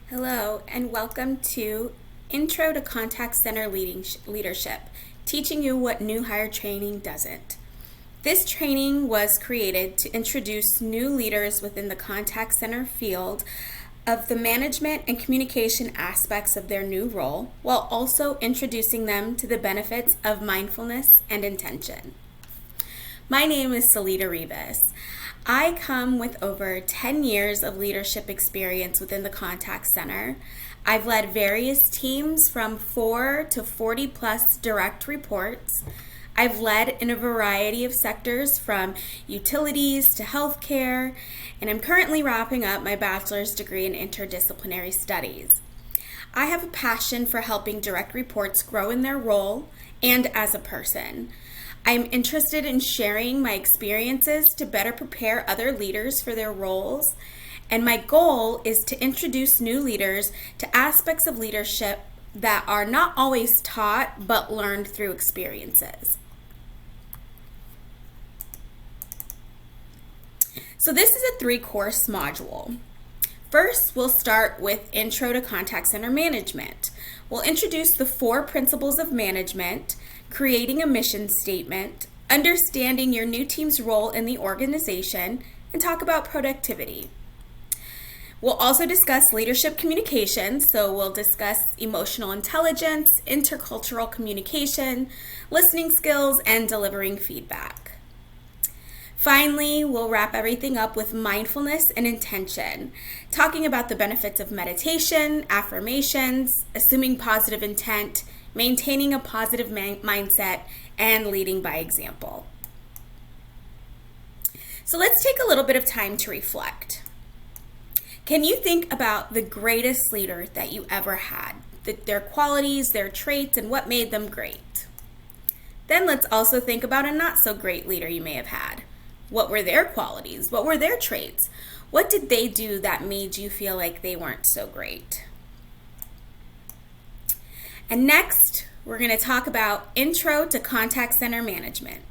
Hello, and welcome to Intro to Contact Center Leadership, teaching you what new hire training doesn't. This training was created to introduce new leaders within the contact center field of the management and communication aspects of their new role, while also introducing them to the benefits of mindfulness and intention. My name is Salita Rivas. I come with over 10 years of leadership experience within the contact center. I've led various teams from 4 to 40 plus direct reports. I've led in a variety of sectors from utilities to healthcare, and I'm currently wrapping up my bachelor's degree in interdisciplinary studies. I have a passion for helping direct reports grow in their role and as a person. I'm interested in sharing my experiences to better prepare other leaders for their roles, and my goal is to introduce new leaders to aspects of leadership that are not always taught but learned through experiences. So this is a 3-course module. First, we'll start with Intro to Contact Center Management. We'll introduce the 4 principles of management, creating a mission statement, understanding your new team's role in the organization, and talk about productivity. We'll also discuss leadership communication, so we'll discuss emotional intelligence, intercultural communication, listening skills, and delivering feedback. Finally, we'll wrap everything up with mindfulness and intention, talking about the benefits of meditation, affirmations, assuming positive intent, maintaining a positive mindset, and leading by example. So let's take a little bit of time to reflect. Can you think about the greatest leader that you ever had, their qualities, their traits, and what made them great? Then let's also think about a not so great leader you may have had. What were their qualities? What were their traits? What did they do that made you feel like they weren't so great? And next, we're going to talk about Intro to Contact Center Management.